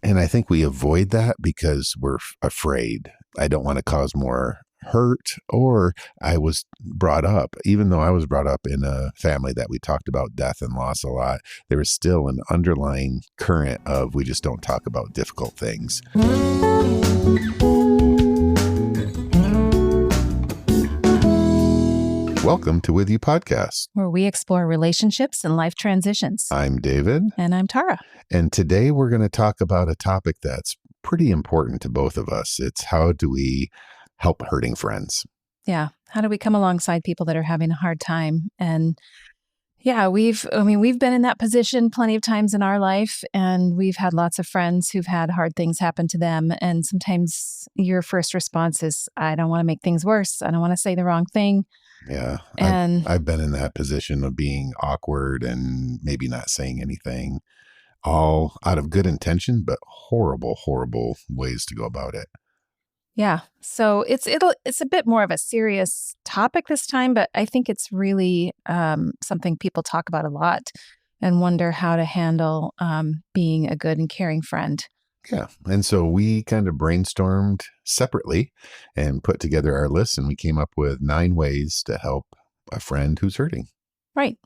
And I think we avoid that because we're afraid. I don't want to cause more hurt, or I was brought up, even though I was brought up in a family that we talked about death and loss a lot, there was still an underlying current of we just don't talk about difficult things. Welcome to With You Podcast, where we explore relationships and life transitions. I'm David. And I'm Tara. And today we're going to talk about a topic that's pretty important to both of us. It's how do we help hurting friends? Yeah. How do we come alongside people that are having a hard time? And yeah, we've been in that position plenty of times in our life, and we've had lots of friends who've had hard things happen to them. And sometimes your first response is, I don't want to make things worse. I don't want to say the wrong thing. Yeah. And I've been in that position of being awkward and maybe not saying anything, all out of good intention, but horrible ways to go about it. yeah, so it's a bit more of a serious topic this time, but I think it's really something people talk about a lot and wonder how to handle being a good and caring friend. Yeah. And so we kind of brainstormed separately and put together our list, and we came up with 9 ways to help a friend who's hurting. Right.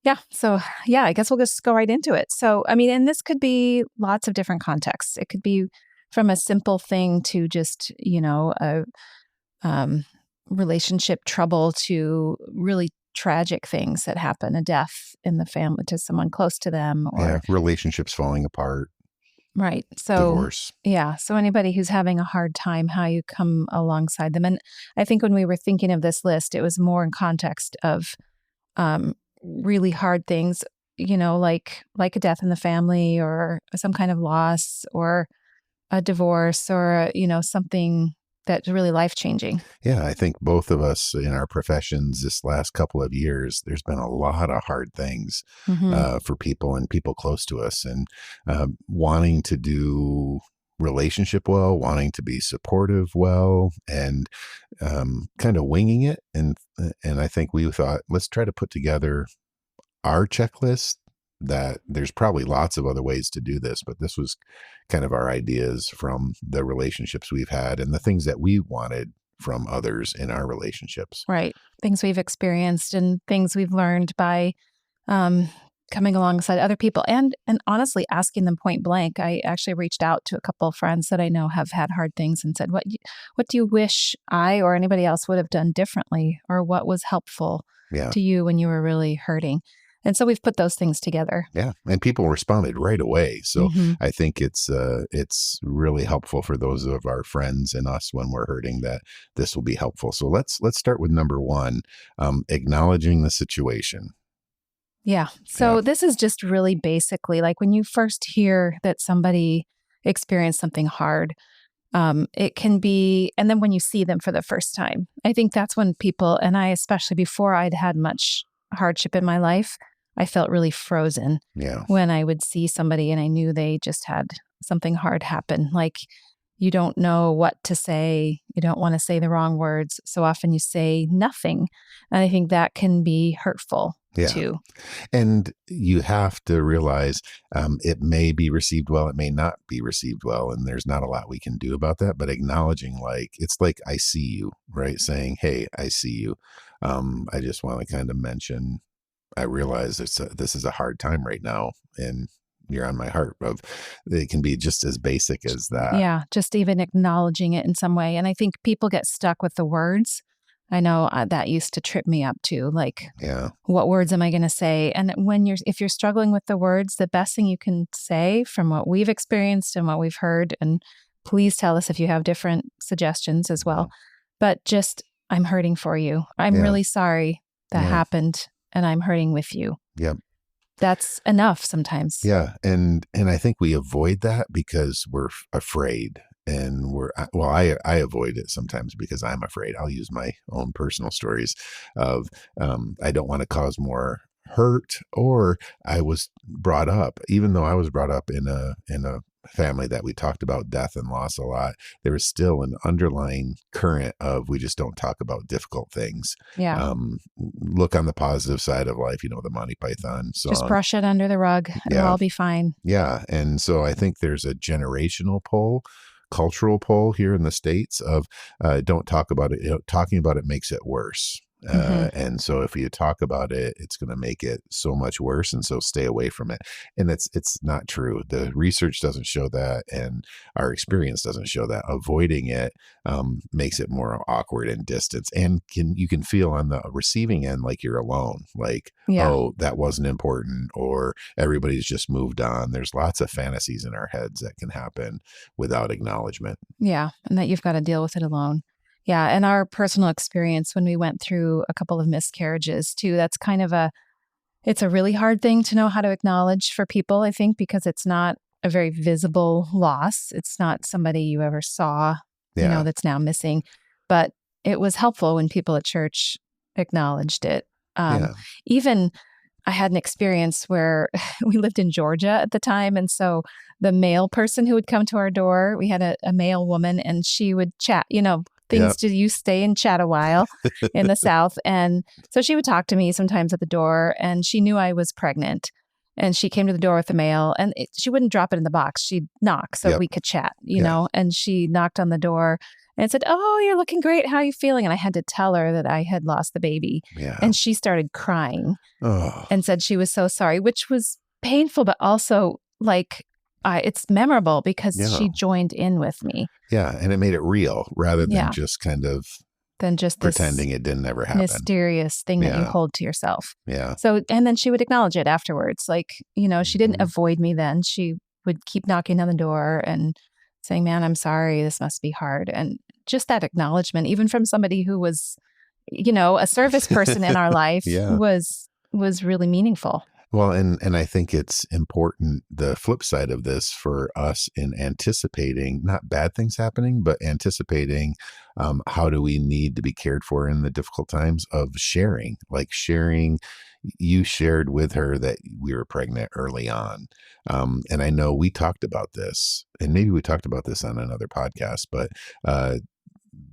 Yeah. So, yeah, I guess we'll just go right into it. So, and this could be lots of different contexts. It could be from a simple thing to just, a relationship trouble to really tragic things that happen, a death in the family to someone close to them, or relationships falling apart. Right. So, divorce. Yeah. So anybody who's having a hard time, how you come alongside them. And I think when we were thinking of this list, it was more in context of really hard things, like a death in the family or some kind of loss or a divorce or, something that's really life-changing. Yeah, I think both of us in our professions this last couple of years, there's been a lot of hard things for people and people close to us, and wanting to do relationship well, wanting to be supportive well, and kind of winging it. And I think we thought, let's try to put together our checklist. That there's probably lots of other ways to do this, but this was kind of our ideas from the relationships we've had and the things that we wanted from others in our relationships. Right. Things we've experienced and things we've learned by coming alongside other people and honestly asking them point blank. I actually reached out to a couple of friends that I know have had hard things and said, what do you wish I or anybody else would have done differently, or what was helpful to you when you were really hurting? And so we've put those things together. Yeah. And people responded right away. So I think it's really helpful for those of our friends and us when we're hurting that this will be helpful. So let's start with number 1, acknowledging the situation. Yeah. So this is just really basically like when you first hear that somebody experienced something hard, it can be, and then when you see them for the first time, I think that's when people, and I especially before I'd had much hardship in my life, I felt really frozen when I would see somebody and I knew they just had something hard happen. Like you don't know what to say. You don't want to say the wrong words. So often you say nothing. And I think that can be hurtful too. And you have to realize it may be received well, it may not be received well. And there's not a lot we can do about that, but acknowledging it's like, I see you, right? Saying, hey, I see you. I just want to kind of mention, I realize this is a hard time right now, and you're on my heart. It can be just as basic as that. Yeah, just even acknowledging it in some way. And I think people get stuck with the words. I know that used to trip me up too. Like, what words am I going to say? And if you're struggling with the words, the best thing you can say from what we've experienced and what we've heard, and please tell us if you have different suggestions as well, but just, I'm hurting for you. I'm really sorry that happened, and I'm hurting with you. Yep. That's enough sometimes. Yeah. And I think we avoid that because we're afraid. And I avoid it sometimes because I'm afraid. I'll use my own personal stories of I don't want to cause more hurt, or I was brought up, even though I was brought up in a family that we talked about death and loss a lot, there was still an underlying current of we just don't talk about difficult things. Yeah. Look on the positive side of life, the Monty Python Just song. brush it under the rug. It'll Yeah. all be fine. Yeah. And so I think there's a generational pull, cultural pull here in the States of don't talk about it. Talking about it makes it worse. And so if you talk about it, it's going to make it so much worse. And so stay away from it. And it's not true. The research doesn't show that. And our experience doesn't show that. Avoiding it makes it more awkward and distance. And you can feel on the receiving end like you're alone. Like, Yeah. oh, that wasn't important, or everybody's just moved on. There's lots of fantasies in our heads that can happen without acknowledgement. Yeah. And that you've got to deal with it alone. Yeah. And our personal experience when we went through a couple of miscarriages too, that's kind of it's a really hard thing to know how to acknowledge for people, I think, because it's not a very visible loss. It's not somebody you ever saw, Yeah. that's now missing. But it was helpful when people at church acknowledged it. Yeah. Even I had an experience where we lived in Georgia at the time. And so the mail person who would come to our door, we had a mail woman, and she would chat, things to you stay and chat a while in the South. And so she would talk to me sometimes at the door, and she knew I was pregnant. And she came to the door with the mail, and she wouldn't drop it in the box. She'd knock so we could chat, know, and she knocked on the door and said, "Oh, you're looking great. How are you feeling?" And I had to tell her that I had lost the baby. Yeah. And she started crying Oh. and said she was so sorry, which was painful, but also like it's memorable because she joined in with me. Yeah. And it made it real rather than just kind of pretending it didn't ever happen. Mysterious thing that you hold to yourself. Yeah. So, and then she would acknowledge it afterwards. Like, she didn't avoid me then. She would keep knocking on the door and saying, "Man, I'm sorry. This must be hard." And just that acknowledgement, even from somebody who was, a service person in our life was really meaningful. Well, and I think it's important, the flip side of this for us in anticipating, not bad things happening, but anticipating how do we need to be cared for in the difficult times of sharing, you shared with her that we were pregnant early on. And I know we talked about this, and maybe we talked about this on another podcast, but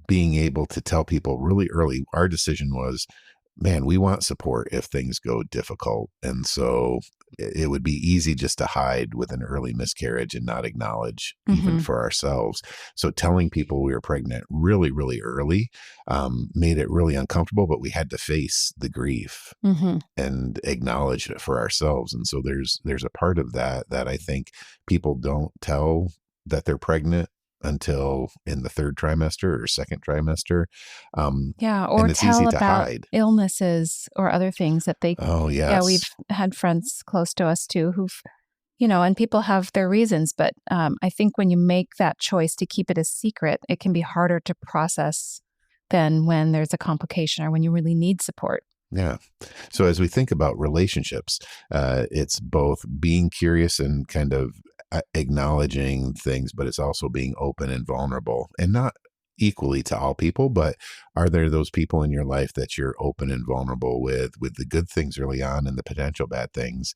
being able to tell people really early, our decision was, man, we want support if things go difficult. And so it would be easy just to hide with an early miscarriage and not acknowledge even for ourselves. So telling people we were pregnant really, really early made it really uncomfortable, but we had to face the grief and acknowledge it for ourselves. And so there's a part of that I think people don't tell that they're pregnant until in the third trimester or second trimester. Or it's tell easy to about hide. illnesses or other things that they. Oh, yes. Yeah, we've had friends close to us too who've, and people have their reasons. But I think when you make that choice to keep it a secret, it can be harder to process than when there's a complication or when you really need support. Yeah. So as we think about relationships, it's both being curious and kind of acknowledging things, but it's also being open and vulnerable, and not equally to all people. But are there those people in your life that you're open and vulnerable with the good things early on and the potential bad things?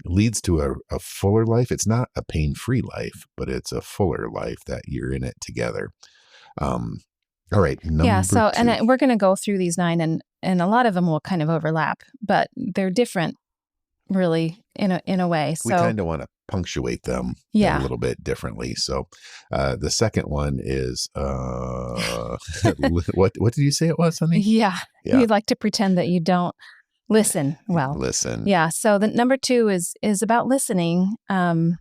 Leads to a fuller life. It's not a pain-free life, but it's a fuller life that you're in it together. All right. Number so 2. And we're going to go through these 9, and a lot of them will kind of overlap, but they're different really in a way. So we kind of want to punctuate them a little bit differently. So the second one is what did you say it was, honey? Yeah. You'd like to pretend that you don't listen well. Listen. Yeah. So the number 2 is about listening and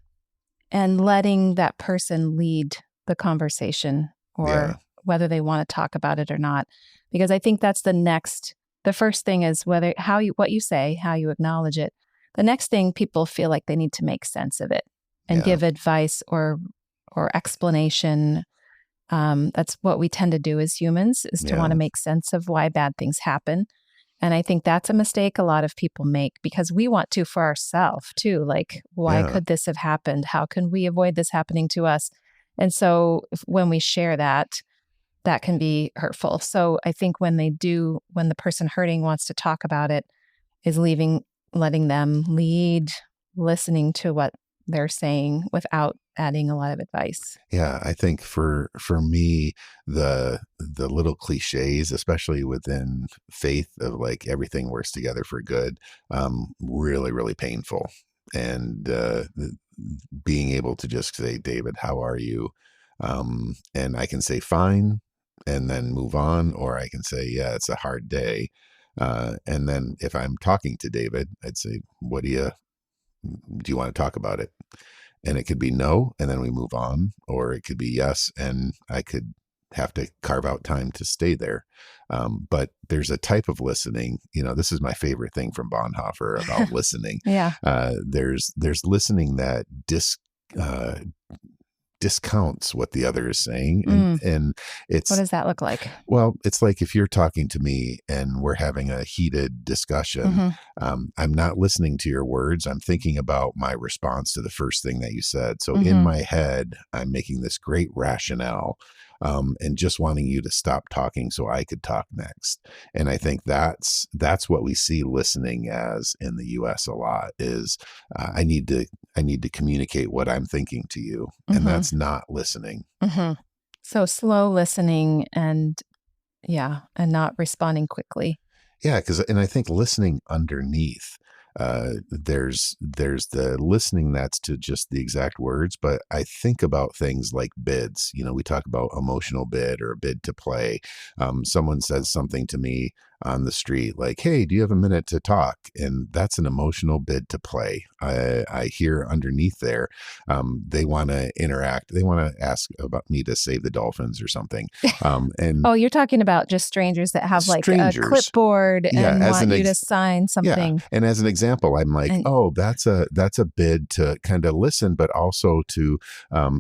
letting that person lead the conversation, or whether they want to talk about it or not. Because I think that's the first thing is what you say, how you acknowledge it. The next thing, people feel like they need to make sense of it and give advice or explanation. That's what we tend to do as humans, is to want to make sense of why bad things happen. And I think that's a mistake a lot of people make, because we want to for ourselves too. Like, why could this have happened? How can we avoid this happening to us? And so when we share that can be hurtful. So I think when the person hurting wants to talk about it, is letting them lead, listening to what they're saying without adding a lot of advice. Yeah, I think for me, the little cliches, especially within faith, of like everything works together for good, really, really painful. And being able to just say, David, how are you? And I can say fine, and then move on, or I can say, yeah, it's a hard day. And then if I'm talking to David, I'd say, do you want to talk about it? And it could be no, and then we move on, or it could be yes, and I could have to carve out time to stay there. But there's a type of listening. This is my favorite thing from Bonhoeffer about listening. Yeah. There's listening that discounts what the other is saying, and it's what does that look like? Well, it's like if you're talking to me and we're having a heated discussion, I'm not listening to your words. I'm thinking about my response to the first thing that you said. So in my head, I'm making this great rationale, and just wanting you to stop talking so I could talk next. And I think that's what we see listening as in the U.S. a lot is I need to communicate what I'm thinking to you, and that's not listening. So slow listening and not responding quickly. Yeah, and I think listening underneath, there's the listening that's to just the exact words, but I think about things like bids. We talk about emotional bid or a bid to play. Someone says something to me on the street like, hey, do you have a minute to talk? And that's an emotional bid to play. I hear underneath there, they want to interact. They want to ask about me to save the dolphins or something. And oh, you're talking about just strangers that have like a clipboard and want you to sign something. Yeah. And as an example, I'm like, that's a bid to kind of listen, but also to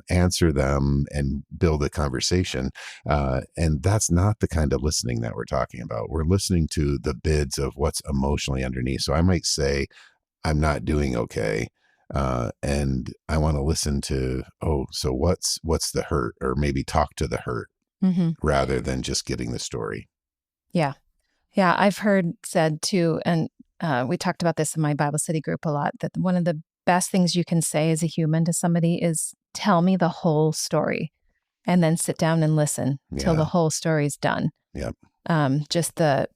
answer them and build a conversation. And that's not the kind of listening that we're talking about. We're listening to the bids of what's emotionally underneath. So I might say, I'm not doing okay. And I want to listen to, so what's the hurt, or maybe talk to the hurt rather than just getting the story. Yeah. Yeah. I've heard said too, and we talked about this in my Bible study group a lot, that one of the best things you can say as a human to somebody is tell me the whole story, and then sit down and listen till the whole story's done. Yep. Just the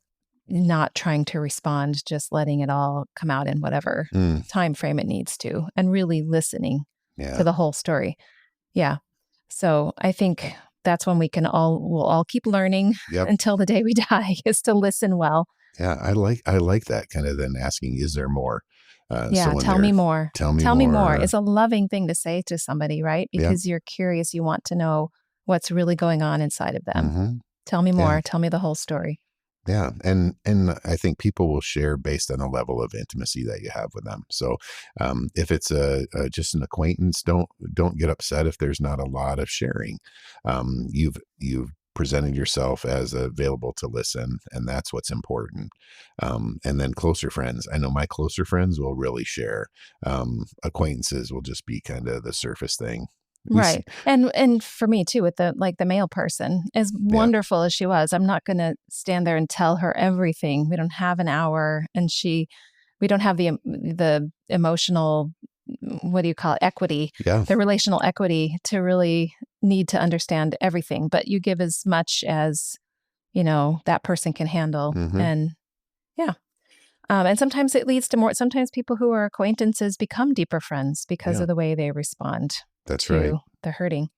not trying to respond, just letting it all come out in whatever time frame it needs to, and really listening to the whole story. Yeah. So I think that's when we'll all keep learning until the day we die, is to listen well. Yeah. I like that kind of then asking, is there more? Tell me more. Tell me more. It's a loving thing to say to somebody, right? Because you're curious. You want to know what's really going on inside of them. Tell me more. Tell me the whole story. Yeah. And I think people will share based on the level of intimacy that you have with them. So if it's just an acquaintance, don't get upset if there's not a lot of sharing. You've presented yourself as available to listen, and that's what's important. And then closer friends. I know my closer friends will really share. Acquaintances will just be kind of the surface thing. Right. And for me too, with the male person, as wonderful as she was, I'm not going to stand there and tell her everything. We don't have an hour, and we don't have the emotional, what do you call it, equity, the relational equity to really need to understand everything. But you give as much as, that person can handle. And and sometimes it leads to more. Sometimes people who are acquaintances become deeper friends because of the way they respond. That's to right. the hurting.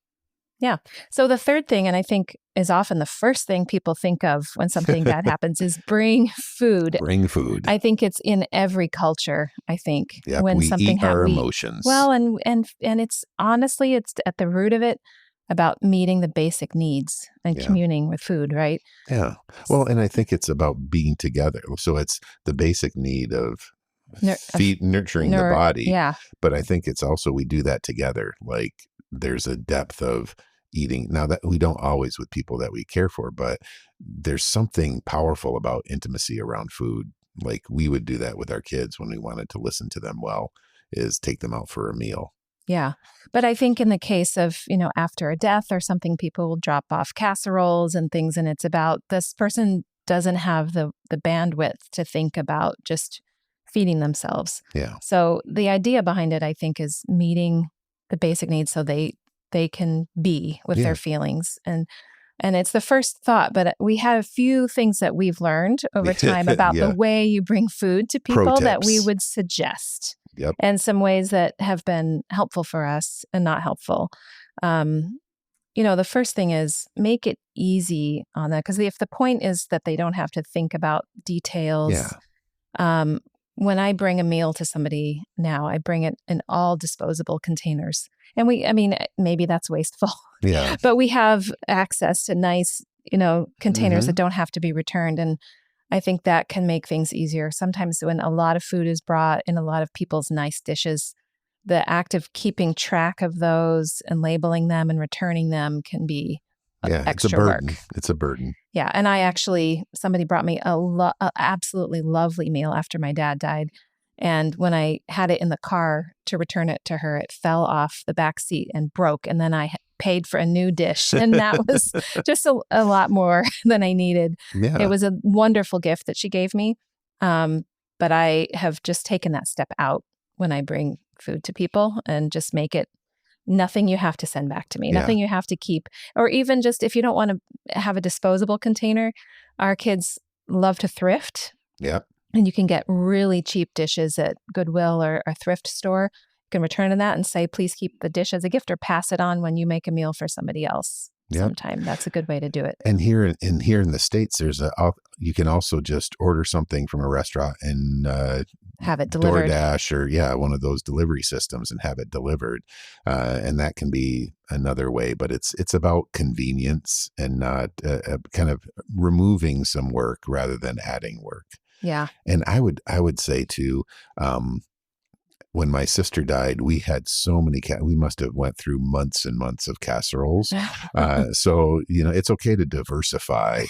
Yeah. So the third thing, and I think is often the first thing people think of when something bad happens, is bring food. Bring food. I think it's in every culture. I think when we something eat our emotions. Well, and it's honestly, it's at the root of it about meeting the basic needs and communing with food, right? Yeah. Well, and I think it's about being together. So it's the basic need of nurturing the body. Yeah. But I think it's also, we do that together. Like there's a depth of eating. Now that we don't always with people that we care for, but there's something powerful about intimacy around food. Like we would do that with our kids when we wanted to listen to them well, is take them out for a meal. Yeah. But I think in the case of, after a death or something, people will drop off casseroles and things. And it's about this person doesn't have the bandwidth to think about just feeding themselves. Yeah. So the idea behind it, I think, is meeting the basic needs so they can be with their Yeah. feelings. And it's the first thought, but we had a few things that we've learned over time about the Yeah. way you bring food to Pro people that we tips. would suggest, Yep. and some ways that have been helpful for us and not helpful. The first thing is make it easy on that, because if the point is that they don't have to think about details, Yeah. when I bring a meal to somebody now, I bring it in all disposable containers. And maybe that's wasteful, Yeah. but we have access to nice, containers that don't have to be returned. And I think that can make things easier. Sometimes when a lot of food is brought in a lot of people's nice dishes, the act of keeping track of those and labeling them and returning them can be It's a extra burden. work. It's a burden. Yeah. And somebody brought me a absolutely lovely meal after my dad died. And when I had it in the car to return it to her, it fell off the back seat and broke. And then I paid for a new dish. And that was just a lot more than I needed. Yeah. It was a wonderful gift that she gave me. But I have just taken that step out when I bring food to people and just make it nothing you have to send back to me, nothing you have to keep. Or even just if you don't want to have a disposable container, our kids love to thrift. Yep. And you can get really cheap dishes at Goodwill or a thrift store. You can return to that and say, please keep the dish as a gift or pass it on when you make a meal for somebody else. Yep. Sometime. That's a good way to do it. And here in the States, you can also just order something from a restaurant and have it delivered. DoorDash or one of those delivery systems and have it delivered. And that can be another way, but it's about convenience and not kind of removing some work rather than adding work. Yeah. And I would say too, when my sister died, we had so many we must have went through months and months of casseroles. So, it's okay to diversify.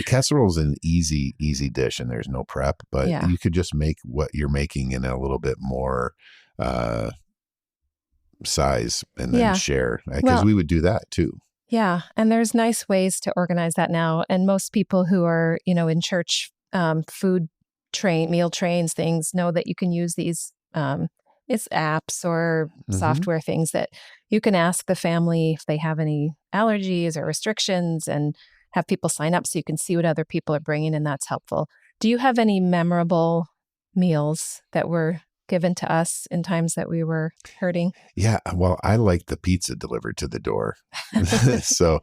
Casserole's an easy dish and there's no prep, but you could just make what you're making in a little bit more size and then share, because we would do that too. Yeah. And there's nice ways to organize that now. And most people who are, in church meal trains, things know that you can use these it's apps or software things that you can ask the family if they have any allergies or restrictions and have people sign up so you can see what other people are bringing, and that's helpful. Do you have any memorable meals that were given to us in times that we were hurting? Yeah. Well, I liked the pizza delivered to the door. So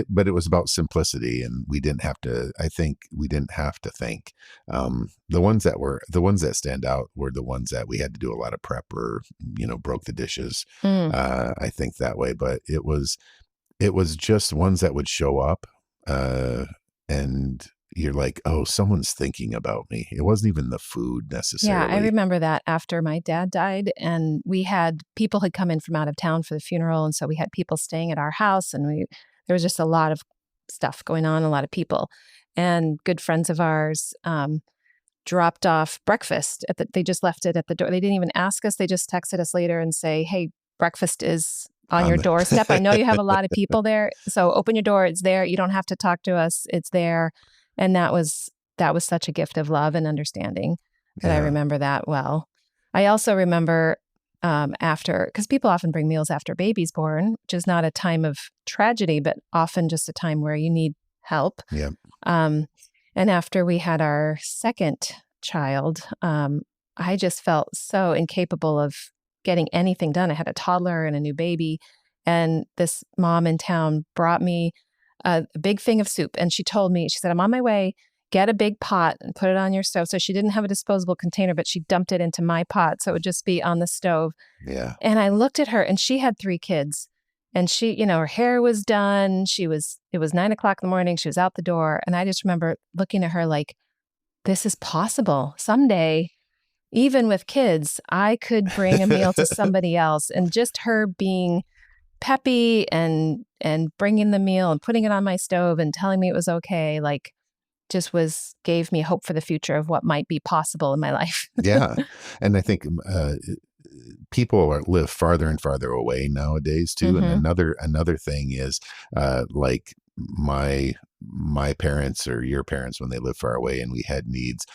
but it was about simplicity, and I think we didn't have to think. The ones that stand out were the ones that we had to do a lot of prep or, broke the dishes. I think that way, but it was just ones that would show up, and you're like, oh, someone's thinking about me. It wasn't even the food necessarily. Yeah, I remember that after my dad died, and people had come in from out of town for the funeral. And so we had people staying at our house, and there was just a lot of stuff going on, a lot of people. And good friends of ours dropped off breakfast. They just left it at the door. They didn't even ask us. They just texted us later and say, hey, breakfast is on your doorstep. I know you have a lot of people there, so open your door. It's there. You don't have to talk to us. It's there. And that was such a gift of love and understanding that I remember that well. I also remember because people often bring meals after baby's born, which is not a time of tragedy, but often just a time where you need help. Yeah. And after we had our second child, I just felt so incapable of getting anything done. I had a toddler and a new baby, and this mom in town brought me a big thing of soup. And she said, I'm on my way, get a big pot and put it on your stove. So she didn't have a disposable container, but she dumped it into my pot. So it would just be on the stove. Yeah. And I looked at her, and she had 3 kids, and she, her hair was done. It was 9:00 in the morning. She was out the door. And I just remember looking at her like, this is possible. Someday, even with kids, I could bring a meal to somebody else. And just her being peppy and bringing the meal and putting it on my stove and telling me it was okay, like just gave me hope for the future of what might be possible in my life. Yeah. And I think people live farther and farther away nowadays too. And another thing is like my my parents or your parents, when they lived far away and we had needs,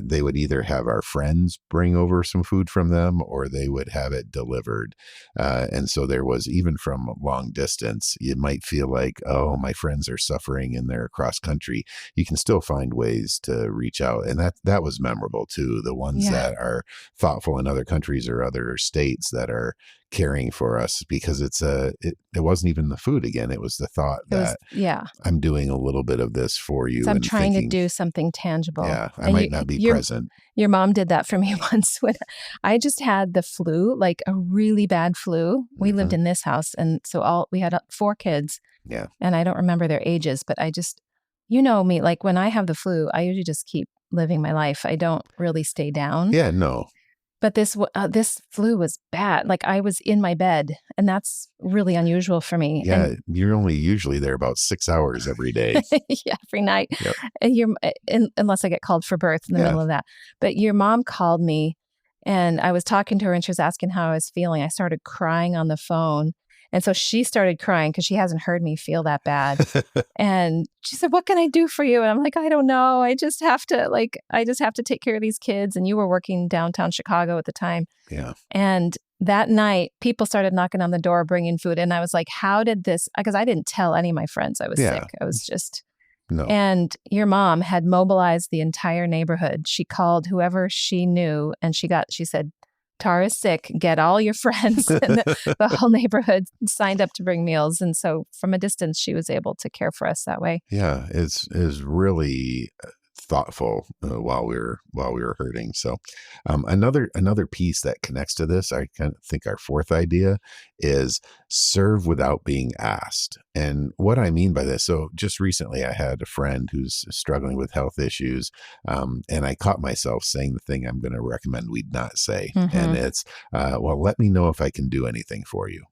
they would either have our friends bring over some food from them or they would have it delivered. And so there was, even from long distance, you might feel like, oh, my friends are suffering and they're across country. You can still find ways to reach out. And that was memorable too. The ones Yeah. that are thoughtful in other countries or other states that are caring for us, because it wasn't even the food again. It was the thought It was, that yeah. I'm doing a little bit of this for So you I'm and trying to thinking, do something tangible. yeah, I And might not be present. your mom did that for me once when I just had the flu, like a really bad flu. We lived Hmm. in this house, and so we had 4 kids, Yeah. and I don't remember their ages, but I just, you know me, like when I have the flu, I usually just keep living my life. I don't really stay down. Yeah. No. But this flu was bad. Like I was in my bed, and that's really unusual for me. And Yeah. You're only usually there about 6 hours every day. yeah, every night, Yep. and unless I get called for birth in the Yeah. middle of that. But your mom called me, and I was talking to her, and she was asking how I was feeling. I started crying on the phone, and so she started crying because she hasn't heard me feel that bad. And she said, "What can I do for you?" And I'm like, "I don't know. I just have to take care of these kids." And you were working downtown Chicago at the time. Yeah. And that night, people started knocking on the door, bringing food. And I was like, how did this? Because I didn't tell any of my friends I was Yeah. sick. I was just, No. and your mom had mobilized the entire neighborhood. She called whoever she knew and she said, Tara's sick, get all your friends. And the whole neighborhood signed up to bring meals. And so from a distance, she was able to care for us that way. Yeah. It's really thoughtful while we were hurting. So another piece that connects to this, I kind of think our fourth idea is serve without being asked. And what I mean by this, so just recently I had a friend who's struggling with health issues, and I caught myself saying the thing I'm going to recommend we'd not say, and Mm-hmm. it's well, let me know if I can do anything for you.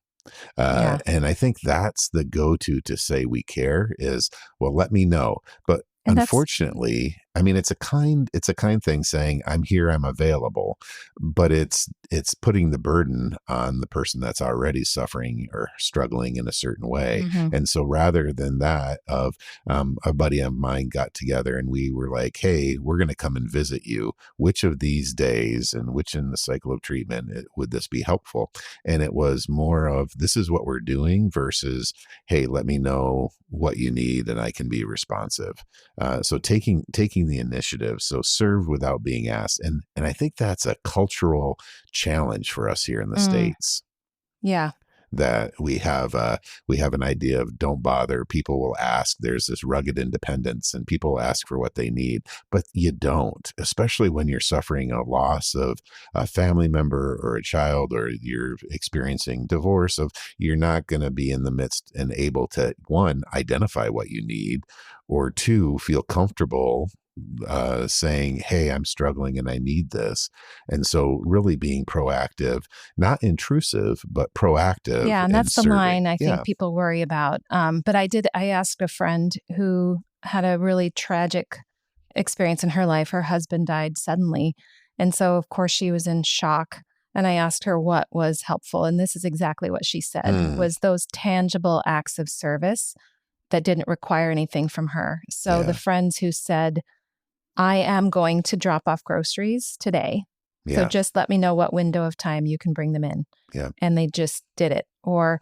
Yeah. And I think that's the go-to say we care is, well, let me know. But And that's, unfortunately, I mean, it's a kind thing saying, I'm here, I'm available, but it's putting the burden on the person that's already suffering or struggling in a certain way. mhm. And so rather than that of a buddy of mine got together and we were like, hey, we're going to come and visit you. Which of these days and which in the cycle of treatment would this be helpful? And it was more of, this is what we're doing versus, hey, let me know what you need and I can be responsive. So taking the initiative, so serve without being asked, and I think that's a cultural challenge for us here in the Mm, States, yeah. that we have an idea of don't bother. People will ask. There's this rugged independence, and people ask for what they need, but you don't, especially when you're suffering a loss of a family member or a child, or you're experiencing divorce. Of You're not going to be in the midst and able to, one, identify what you need, or two, feel comfortable saying, hey, I'm struggling and I need this. And so really being proactive, not intrusive, but proactive Yeah, and in that's the serving. line I think Yeah. people worry about. But I asked a friend who had a really tragic experience in her life. Her husband died suddenly. And so, of course, she was in shock. And I asked her what was helpful. And this is exactly what she said, Mm, was those tangible acts of service that didn't require anything from her. So the yeah. friends who said, I am going to drop off groceries today. So Yeah. just let me know what window of time you can bring them in. Yeah. And they just did it. Or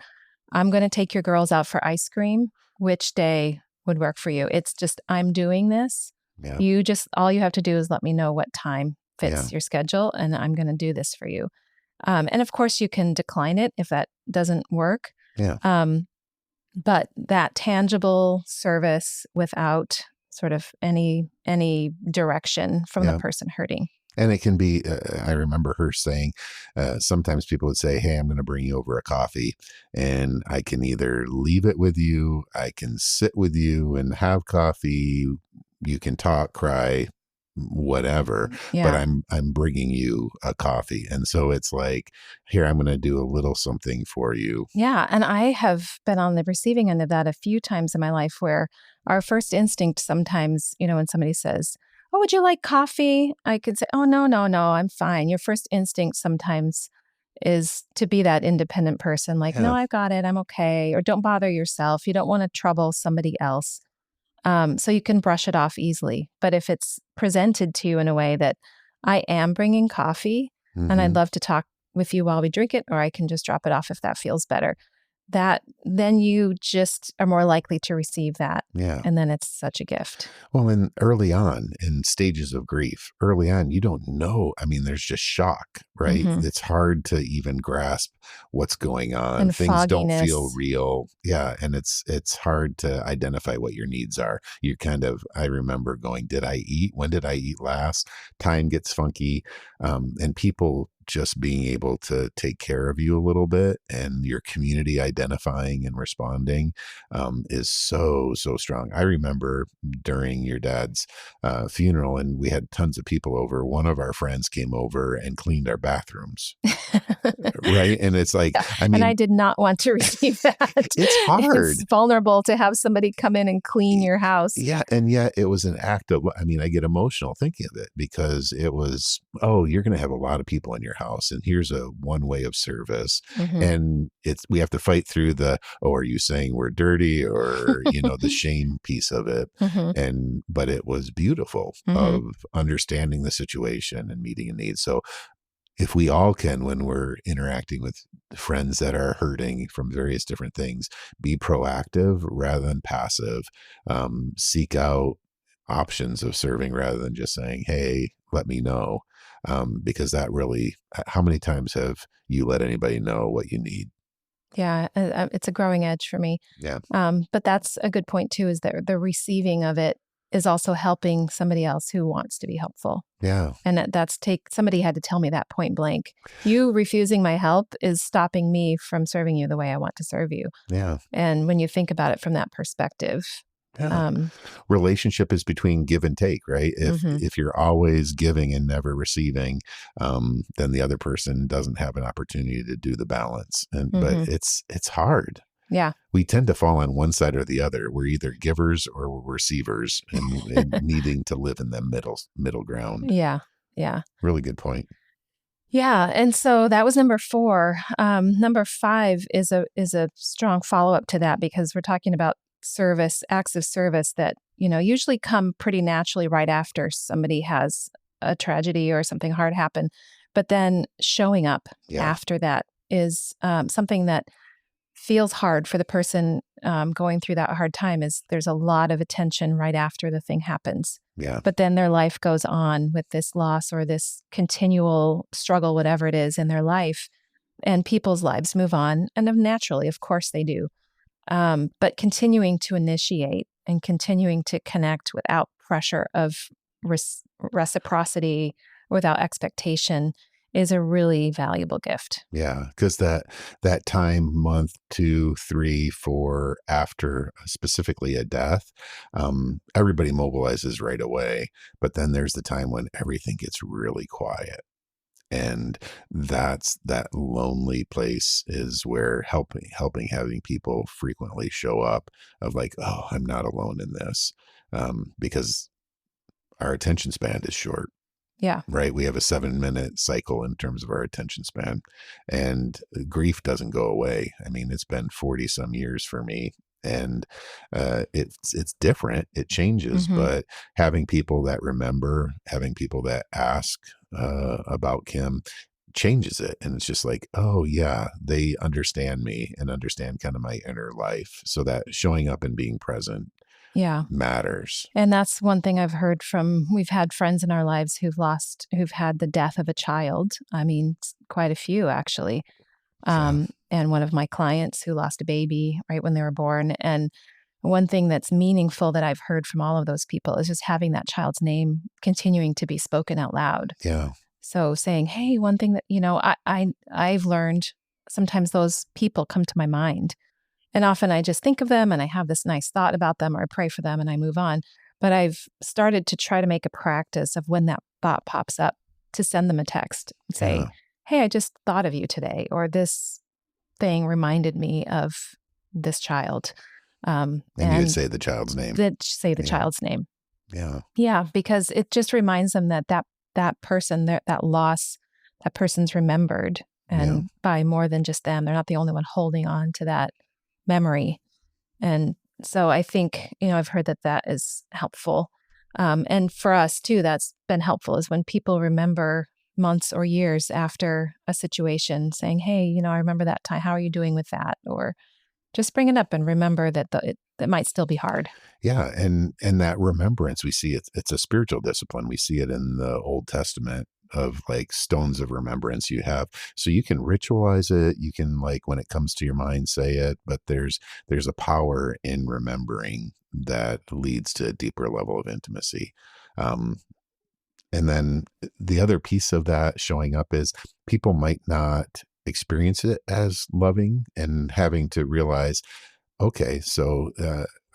I'm going to take your girls out for ice cream. Which day would work for you? It's just, I'm doing this. Yeah. All you have to do is let me know what time Yeah. fits your schedule, and I'm going to do this for you. And of course, you can decline it if that doesn't work. Yeah. Um, but that tangible service without sort of any direction from the Yeah. person hurting. And it can be, I remember her saying, sometimes people would say, hey, I'm going to bring you over a coffee, and I can either leave it with you, I can sit with you and have coffee, you can talk, cry, whatever, but Yeah. I'm bringing you a coffee. And so it's like, here, I'm going to do a little something for you. Yeah. And I have been on the receiving end of that a few times in my life, where our first instinct sometimes, when somebody says, oh, would you like coffee? I could say, oh, no, no, no, I'm fine. Your first instinct sometimes is to be that independent person, like, no, Yeah. I got it. I'm okay. Or don't bother yourself. You don't want to trouble somebody else. So you can brush it off easily. But if it's presented to you in a way that I am bringing coffee and I'd love to talk with you while we drink it, or I can just drop it off if that feels better, that then you just are more likely to receive that. Yeah. And then it's such a gift. Well, and early on in stages of grief, early on, you don't know. I mean, there's just shock, right? It's hard to even grasp what's going on. And Things don't fogginess. feel real. Yeah. And it's hard to identify what your needs are. You're kind of, I remember going, did I eat? When did I eat last? Time gets funky. And people just being able to take care of you a little bit, and your community identifying and responding is so strong. I remember during your dad's funeral, and we had tons of people over. One of our friends came over and cleaned our bathrooms. Right. And it's like, Yeah. I mean, and I did not want to receive that. It's hard. It's vulnerable to have somebody come in and clean your house. Yeah. And yet it was an act of, I mean, I get emotional thinking of it, because it was, oh, you're going to have a lot of people in your house, and here's a one way of service. And we have to fight through the, oh, are you saying we're dirty, or, the shame piece of it. But it was beautiful of understanding the situation and meeting a need. So if we all can, when we're interacting with friends that are hurting from various different things, be proactive rather than passive, seek out options of serving rather than just saying, hey, let me know. Because that really, how many times have you let anybody know what you need? Yeah, it's a growing edge for me. Yeah. But that's a good point too, is that the receiving of it is also helping somebody else who wants to be helpful. Yeah. And somebody had to tell me that point blank. You refusing my help is stopping me from serving you the way I want to serve you. Yeah. And when you think about it from that perspective, relationship is between give and take, right? If you're always giving and never receiving, then the other person doesn't have an opportunity to do the balance. But it's hard. Yeah. We tend to fall on one side or the other. We're either givers or we're receivers, and needing to live in the middle ground. Yeah. Yeah. Really good point. Yeah. And so that was number 4. Number 5 is a strong follow-up to that, because we're talking about service, acts of service that, usually come pretty naturally right after somebody has a tragedy or something hard happen. But then showing up after that is something that feels hard for the person going through that hard time. Is there's a lot of attention right after the thing happens. Yeah. But then their life goes on with this loss or this continual struggle, whatever it is in their life, and people's lives move on. And naturally, of course they do. But continuing to initiate and continuing to connect without pressure of reciprocity, without expectation, is a really valuable gift. Yeah, because that time, month, 2, 3, 4 after specifically a death, everybody mobilizes right away. But then there's the time when everything gets really quiet. And that lonely place is where having people frequently show up, of like, oh, I'm not alone in this, because our attention span is short. Yeah. Right. We have a 7-minute cycle in terms of our attention span, and grief doesn't go away. I mean, it's been 40 some years for me, and it's different. It changes, but having people that remember, having people that ask about Kim changes it. And it's just like, oh yeah, they understand me and understand kind of my inner life. So that showing up and being present matters. And that's one thing I've heard we've had friends in our lives who've had the death of a child. I mean, quite a few actually. And one of my clients who lost a baby right when they were born. And one thing that's meaningful that I've heard from all of those people is just having that child's name continuing to be spoken out loud. Yeah. So saying, hey, one thing that, I've learned, sometimes those people come to my mind. And often I just think of them and I have this nice thought about them, or I pray for them and I move on. But I've started to try to make a practice of, when that thought pops up, to send them a text and say, hey, I just thought of you today, or this thing reminded me of this child. And you would say the child's name. Child's name. Yeah. Yeah, because it just reminds them that person, that loss, that person's remembered. And by more than just them, they're not the only one holding on to that memory. And So I think, I've heard that that is helpful. And for us too, that's been helpful is when people remember months or years after a situation saying, hey, I remember that time. How are you doing with that? Or just bring it up and remember that it might still be hard. Yeah, and that remembrance we see it's a spiritual discipline. We see it in the Old Testament of like stones of remembrance you have. So you can ritualize it, you can like when it comes to your mind say it, but there's a power in remembering that leads to a deeper level of intimacy. Um and then the other piece of that showing up is people might not experience it as loving and having to realize okay, so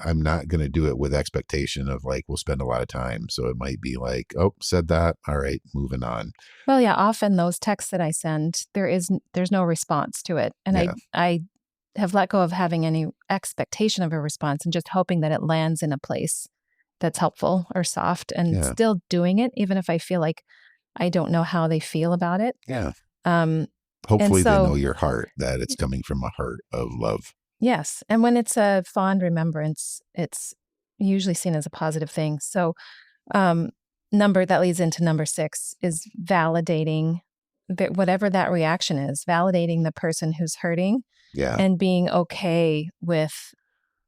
I'm not going to do it with expectation of like we'll spend a lot of time. So it might be like, oh, said that. All right, moving on. Well, yeah, often those texts that I send, there's no response to it. And Yeah, I have let go of having any expectation of a response and just hoping that it lands in a place that's helpful or soft and yeah, still doing it, even if I feel like I don't know how they feel about it. yeah. Um, and Hopefully they know so, your heart, that it's coming from a heart of love. yes. And when it's a fond remembrance, it's usually seen as a positive thing. So, um, number that leads into number 6 is validating that whatever that reaction is, validating the person who's hurting Yeah. and being okay with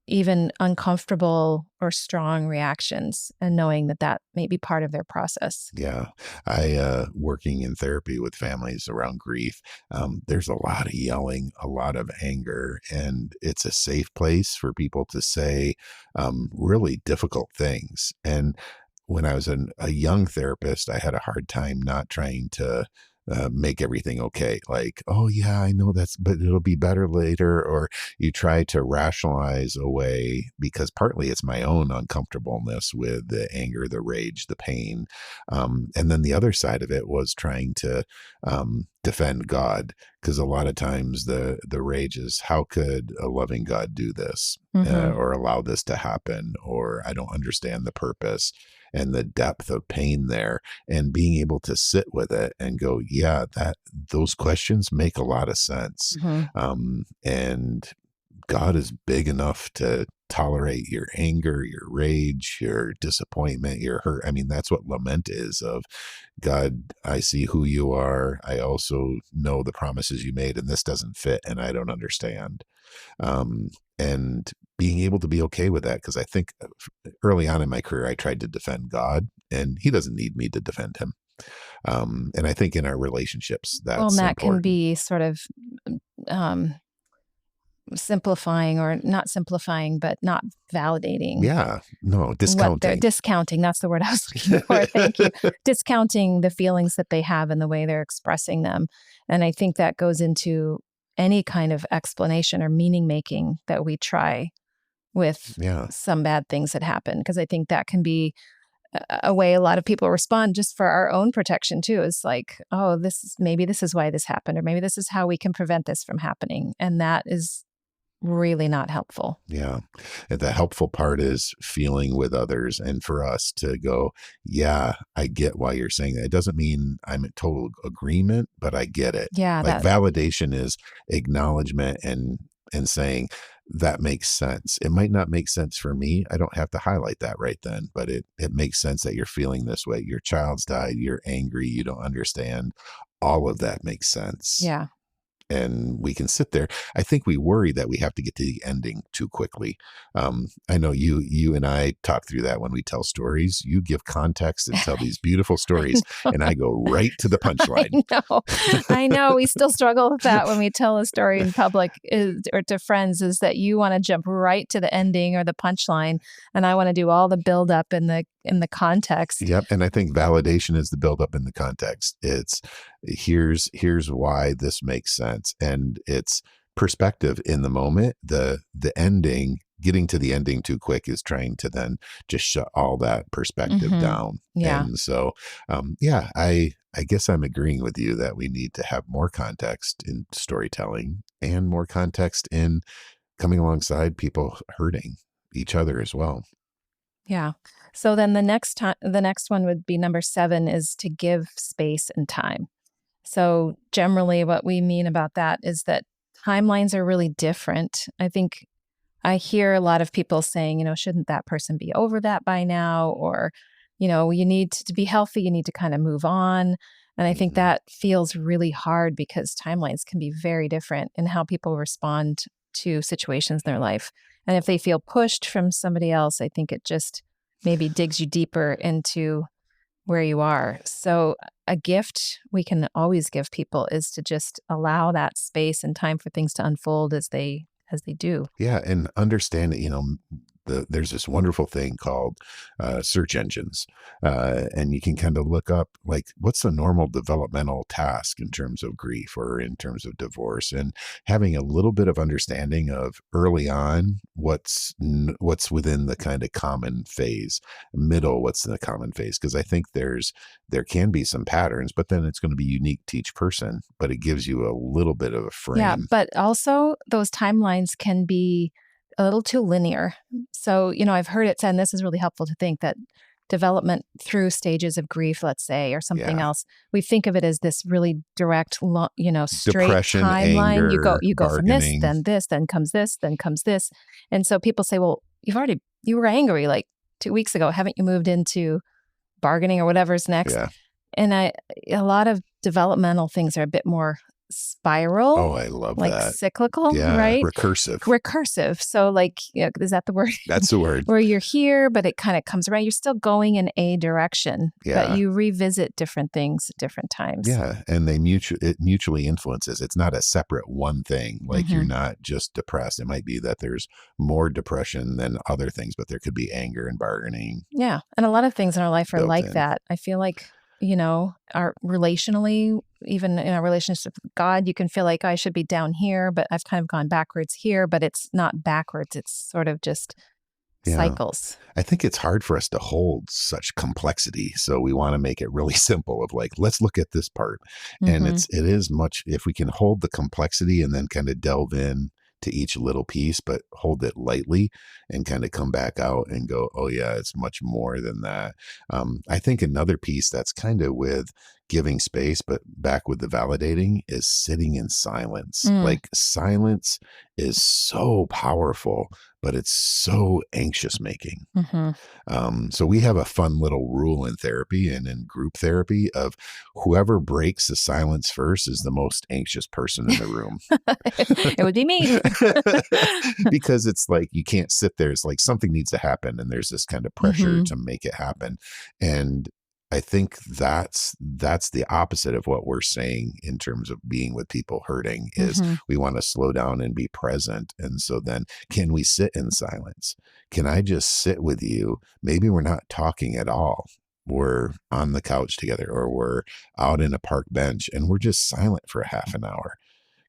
even uncomfortable or strong reactions and knowing that that may be part of their process. Yeah. Working in therapy with families around grief, there's a lot of yelling, a lot of anger, and it's a safe place for people to say really difficult things. And when I was a young therapist, I had a hard time not trying to make everything okay. Like, oh, yeah, I know that's, but it'll be better later. Or you try to rationalize away because partly it's my own uncomfortableness with the anger, the rage, the pain. And then the other side of it was trying to defend God, because a lot of times the rage is, how could a loving God do this Hmm. or allow this to happen? Or I don't understand the purpose and the depth of pain there, and being able to sit with it and go, yeah, that those questions make a lot of sense. Hmm. And God is big enough to tolerate your anger, your rage, your disappointment, your hurt. I mean, that's what lament is of God, I see who you are. I also know the promises you made, and this doesn't fit, and I don't understand. Um, and being able to be okay with that, because I think early on in my career, I tried to defend God, and He doesn't need me to defend Him. And I think in our relationships, Well, and that's that can important. be sort of um, simplifying or not simplifying, but not validating Yeah, no, what they're discounting. discounting. That's the word I was looking for. Thank you. Discounting the feelings that they have and the way they're expressing them. And I think that goes into any kind of explanation or meaning making that we try with Yeah, some bad things that happen. Because I think that can be a way a lot of people respond just for our own protection too. Is like, oh, maybe this is why this happened, or maybe this is how we can prevent this from happening. And that is really not helpful. yeah. And the helpful part is feeling with others, and for us to go, yeah, I get why you're saying that. It doesn't mean I'm in total agreement, but I get it. Yeah, Like that validation is acknowledgement and saying that makes sense. It might not make sense for me. I don't have to highlight that right then, but it makes sense that you're feeling this way. Your child's died, you're angry, you don't understand. All of that makes sense, yeah. and we can sit there. I think we worry that we have to get to the ending too quickly. I know you and I talk through that when we tell stories. You give context and tell these beautiful I stories, and I go right to the I punchline. know. I know. We still struggle with that when we tell a story in public or to friends is that you want to jump right to the ending or the punchline. And I want to do all the build up in the context. Yep, and I think validation is the buildup in the context. It's here's why this makes sense, and it's perspective in the moment. The ending, getting to the ending too quick, is trying to then just shut all that perspective Hmm. down. Yeah. And so, yeah, I guess I'm agreeing with you that we need to have more context in storytelling and more context in coming alongside people hurting each other as well. Yeah. So then the next one would be number 7 is to give space and time. So generally what we mean about that is that timelines are really different. I think I hear a lot of people saying, shouldn't that person be over that by now? Or, you need to be healthy, you need to kind of move on. And I think Mhm. that feels really hard because timelines can be very different in how people respond to situations in their life. And if they feel pushed from somebody else, I think it just maybe digs you deeper into where you are. So a gift we can always give people is to just allow that space and time for things to unfold as they do. Yeah, and understand that, there's this wonderful thing called search engines, and you can kind of look up like what's the normal developmental task in terms of grief or in terms of divorce, and having a little bit of understanding of early on what's within the kind of common phase, middle what's in the common phase, because I think there can be some patterns, but then it's going to be unique to each person, but it gives you a little bit of a Yeah, frame. but also those timelines can be a little too linear. So, I've heard it said, and this is really helpful to think that development through stages of grief, let's say, or something Yeah. else, we think of it as this really direct, straight Depression, timeline. You go, anger, you go from bargaining. this, then comes this, then comes this. And so people say, well, you were angry like 2 weeks ago. Haven't you moved into bargaining or whatever's next? Yeah. And a lot of developmental things are a bit more spiral, Oh, I love like that. cyclical, Yeah. right? Recursive. Recursive. So like, is that the word? That's the word. Where you're here, but it kind of comes around. You're still going in a direction, but Yeah. you revisit different things at different times. Yeah. And it mutually influences. It's not a separate one thing. Like you're Hmm. not just depressed. It might be that there's more depression than other things, but there could be anger and bargaining Yeah. And a lot of things in our life are built like in. that. I feel like, our relationally, even in our relationship with God, you can feel like I should be down here, but I've kind of gone backwards here, but it's not backwards. It's sort of just Yeah. cycles. I think it's hard for us to hold such complexity. So we want to make it really simple of like, let's look at this part. And Hmm. it is much, if we can hold the complexity and then kind of delve in to each little piece, but hold it lightly and kind of come back out and go, oh yeah, it's much more than that. I think another piece that's kind of with giving space, but back with the validating is sitting in silence. Mm. Like silence is so powerful, but it's so anxious making. Hmm. So we have a fun little rule in therapy and in group therapy of whoever breaks the silence first is the most anxious person in the room. It would be me. Because it's like you can't sit there. It's like something needs to happen, and there's this kind of pressure Hmm. to make it happen. And I think that's the opposite of what we're saying in terms of being with people hurting is Hmm. we want to slow down and be present. And so then can we sit in silence? Can I just sit with you? Maybe we're not talking at all. We're on the couch together or we're out in a park bench and we're just silent for a half an hour.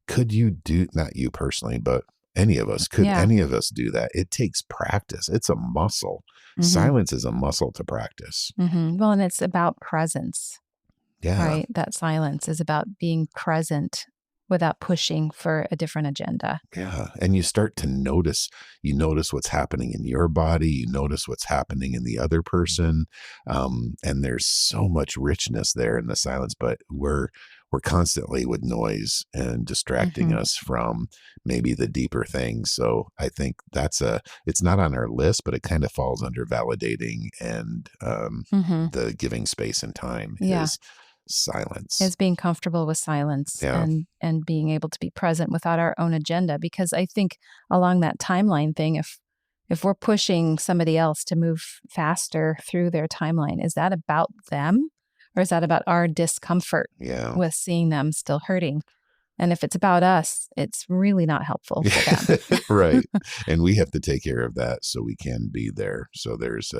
Could you do, not you personally, but any of us, could Yeah. any of us do that? It takes practice. It's a muscle. Hmm. Silence is a muscle to practice. Well, and it's about presence, Yeah. right? That silence is about being present without pushing for a different agenda. Yeah. And you notice what's happening in your body, you notice what's happening in the other person. And there's so much richness there in the silence, but we're constantly with noise and distracting Hmm. us from maybe the deeper things. So I think it's not on our list, but it kind of falls under validating and Hmm. the giving space and time Yeah. is silence. Is being comfortable with silence Yeah. and being able to be present without our own agenda. Because I think along that timeline thing, if we're pushing somebody else to move faster through their timeline, is that about them or is that about our discomfort Yeah. with seeing them still hurting? And if it's about us, it's really not helpful for them. Right. And we have to take care of that so we can be there. So there's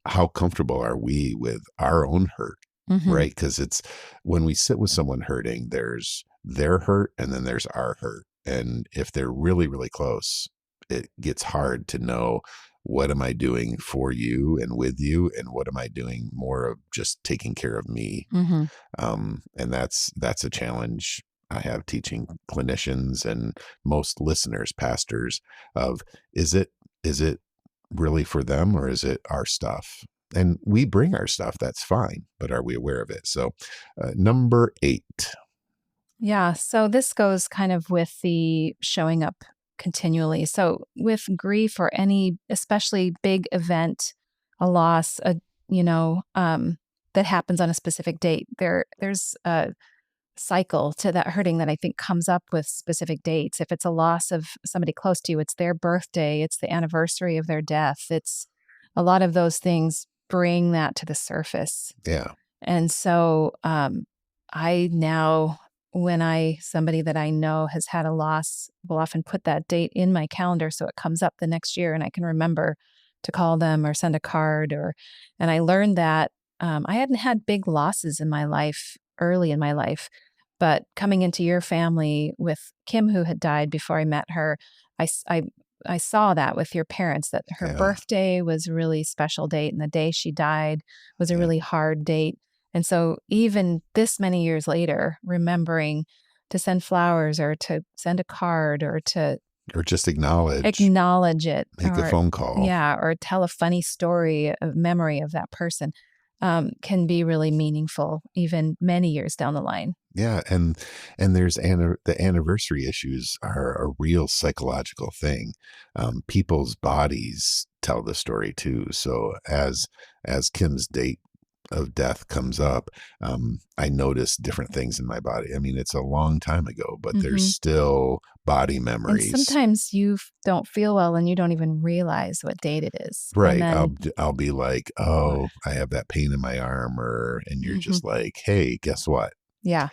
how comfortable are we with our own hurt? Hmm. Right. Because it's when we sit with someone hurting, there's their hurt and then there's our hurt. And if they're really, really close, it gets hard to know what am I doing for you and with you, and what am I doing more of just taking care of me. Hmm. And that's a challenge I have teaching clinicians and most listeners, pastors, of is it really for them or is it our stuff? And we bring our stuff, that's fine, but are we aware of it? So, number 8. Yeah. So this goes kind of with the showing up continually. So with grief or any especially big event, a loss, that happens on a specific date, there's a cycle to that hurting that I think comes up with specific dates. If it's a loss of somebody close to you, it's their birthday, it's the anniversary of their death. It's a lot of those things bring that to the surface. Yeah. And so I now, when somebody that I know has had a loss, will often put that date in my calendar so it comes up the next year and I can remember to call them or send a card. And I learned that I hadn't had big losses in my life early in my life, but coming into your family with Kim, who had died before I met her, I saw that with your parents, that her Yeah. birthday was a really special date and the day she died was a Yeah. really hard date. And so even this many years later, remembering to send flowers or to send a card or to Or just acknowledge it, make a or phone call. or tell a funny story of memory of that person, can be really meaningful even many years down the line. Yeah, and the anniversary issues are a real psychological thing. People's bodies tell the story too. So as Kim's date of death comes up, I notice different things in my body. I mean, it's a long time ago, but there's Hmm. still body And memories. sometimes you don't feel well and you don't even realize what date it is. And Right. then, I'll be like, oh, oh, I have that pain in my arm, and you're mhm, just like, hey, guess what? yeah.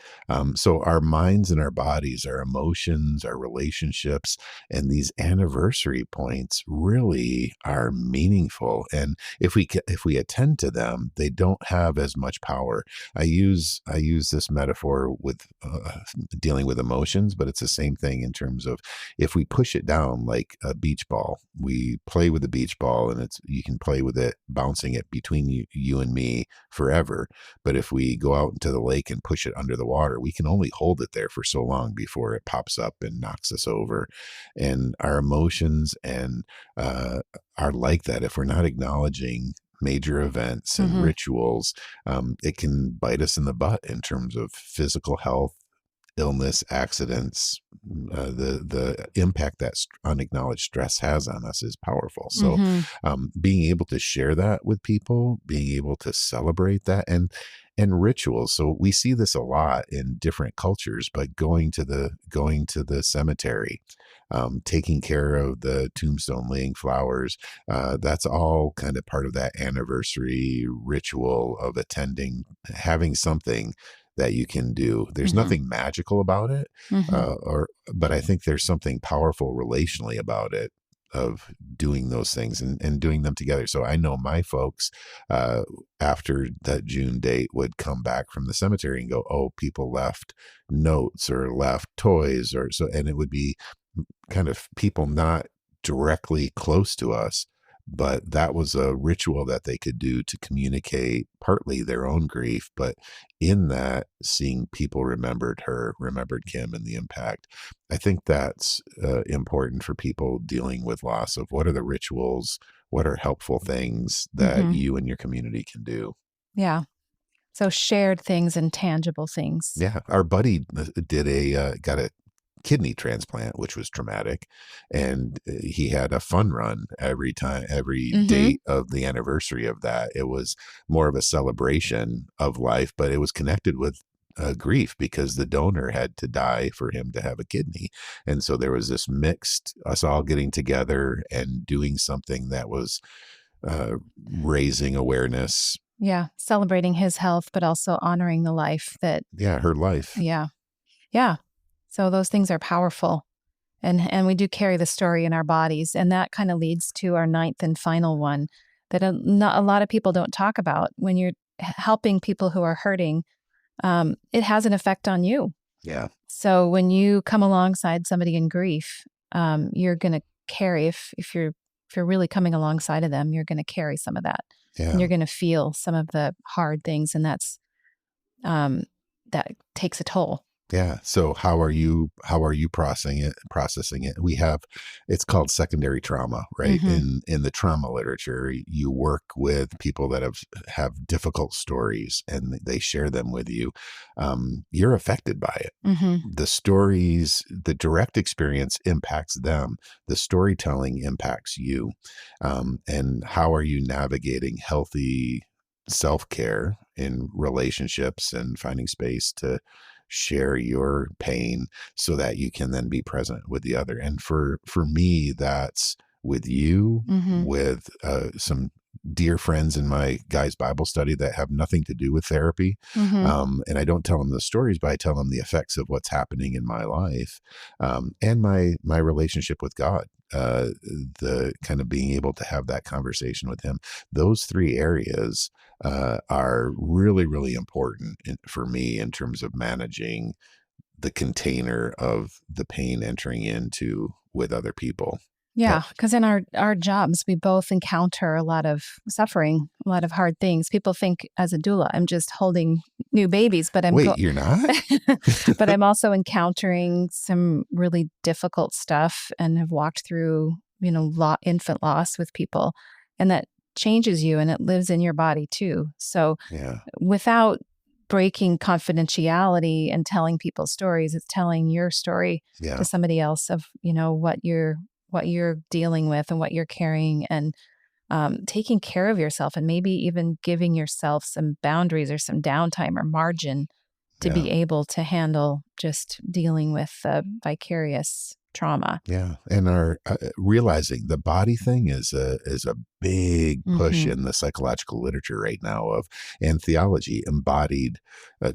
So our minds and our bodies, our emotions, our relationships, and these anniversary points really are meaningful. And if we attend to them, they don't have as much power. I use this metaphor with dealing with emotions, but it's the same thing in terms of if we push it down like a beach ball, we play with the beach ball, and you can play with it, bouncing it between you and me forever. But if we go out into the lake and push it under the water, we can only hold it there for so long before it pops up and knocks us over. And our emotions and uh, are like that. If we're not acknowledging major events and Hmm. rituals, it can bite us in the butt in terms of physical health, illness, accidents. The impact that unacknowledged stress has on us is powerful. So, Hmm. being able to share that with people, being able to celebrate that, and rituals. So we see this a lot in different cultures, but going to the cemetery, taking care of the tombstone, laying flowers, that's all kind of part of that anniversary ritual of attending, having something that you can do. There's Hmm. nothing magical about it, Hmm. but I think there's something powerful relationally about it, of doing those things and doing them together. So I know my folks, uh, after that June date, would come back from the cemetery and go, "Oh, people left notes or left toys or so," and it would be kind of people not directly close to us, but that was a ritual that they could do to communicate partly their own grief, but in that, seeing people remembered Kim and the impact. I think that's important for people dealing with loss, of what are the rituals, what are helpful things that Hmm. you and your community can do. Yeah. So shared things and tangible things. Yeah, our buddy did got a kidney transplant, which was traumatic, and he had a fun run every Hmm. date of the anniversary of that. It was more of a celebration of life, but it was connected with grief because the donor had to die for him to have a kidney, and so there was this mixed us all getting together and doing something that was uh, raising awareness. Yeah. Celebrating his health, but also honoring the life that, Yeah, her life. yeah. Yeah. So those things are powerful. And we do carry the story in our bodies. And that kind of leads to our ninth and final one that not a lot of people don't talk about. When you're helping people who are hurting, it has an effect on you. Yeah. So when you come alongside somebody in grief, you're going to carry, if you're really coming alongside of them, you're going to carry some of that, and Yeah. you're going to feel some of the hard things, and um, that takes a toll. Yeah. So how are you processing it? It's called secondary trauma, right? Mm-hmm. In the trauma literature, you work with people that have difficult stories and they share them with you. You're affected by it. Mm-hmm. The stories, the direct experience impacts them. The storytelling impacts you. And how are you navigating healthy self-care in relationships and finding space to share your pain so that you can then be present with the other? And for me, that's with you, Mm-hmm. with some dear friends in my guys Bible study that have nothing to do with therapy. Mm-hmm. And I don't tell them the stories, but I tell them the effects of what's happening in my life, and my relationship with God. The kind of being able to have that conversation with him. Those three areas are really, really important for me in terms of managing the container of the pain entering into with other people. Yeah, That because in our jobs, we both encounter a lot of suffering, a lot of hard things. People think as a doula, I'm just holding new babies, but Wait, you're not? but I'm also encountering some really difficult stuff and have walked through, infant loss with people, and that changes you and it lives in your body too. So Yeah, without breaking confidentiality and telling people's stories, it's telling your story to yeah, somebody else of, what you're dealing with and what you're carrying, and taking care of yourself, and maybe even giving yourself some boundaries or some downtime or margin to yeah. be able to handle just dealing with vicarious trauma. Yeah, and our realizing the body thing is a big push Hmm. in the psychological literature right now of and theology, embodied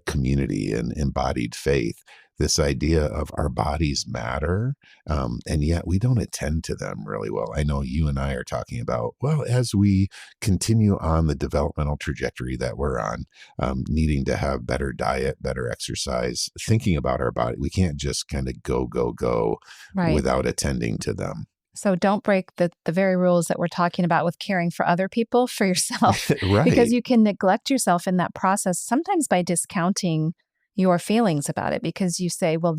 community and embodied faith. This idea of our bodies matter, and yet we don't attend to them really well. I know you and I are talking about, well, as we continue on the developmental trajectory that we're on, needing to have better diet, better exercise, thinking about our body. We can't just kind of go Right. without attending to them. So don't break the very rules that we're talking about with caring for other people for yourself, because Right. you can neglect yourself in that process, sometimes by discounting your feelings about it, because you say, well,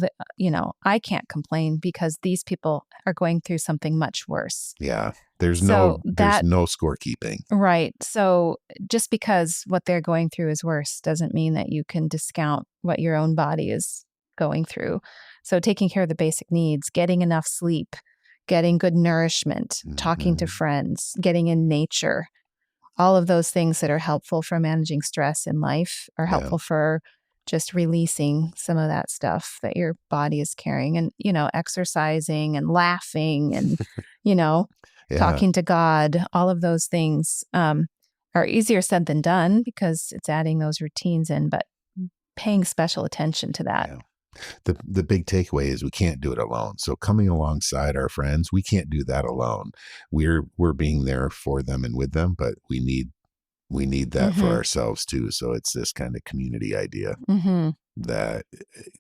I can't complain because these people are going through something much worse. Yeah. There's So there's that, no scorekeeping. right. So just because what they're going through is worse doesn't mean that you can discount what your own body is going through. So taking care of the basic needs, getting enough sleep, getting good nourishment, talking to Hmm. friends, getting in nature, all of those things that are helpful for managing stress in life are Yeah. helpful for just releasing some of that stuff that your body is carrying, and, exercising and laughing and, you know, Yeah. talking to God, all of those things are easier said than done because it's adding those routines in, but paying special attention to that. Yeah. The big takeaway is we can't do it alone. So coming alongside our friends, we can't do that alone. We're being there for them and with them, but we need that for Hmm. ourselves too. So it's this kind of community idea Hmm. that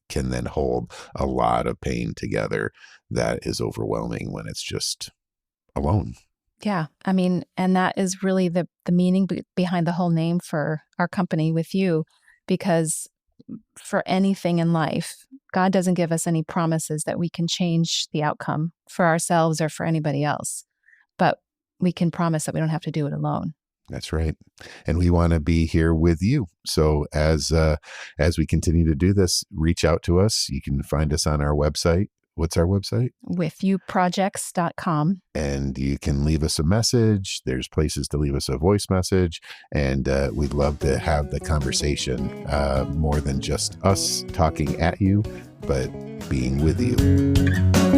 can then hold a lot of pain together that is overwhelming when it's just alone. Yeah. I mean, and that is really the meaning behind the whole name for our company with you, because for anything in life, God doesn't give us any promises that we can change the outcome for ourselves or for anybody else, but we can promise that we don't have to do it alone. That's right. And we want to be here with you. So as we continue to do this, reach out to us. You can find us on our website. What's our website? Withyouprojects.com. And you can leave us a message. There's places to leave us a voice message. And we'd love to have the conversation, more than just us talking at you, but being with you.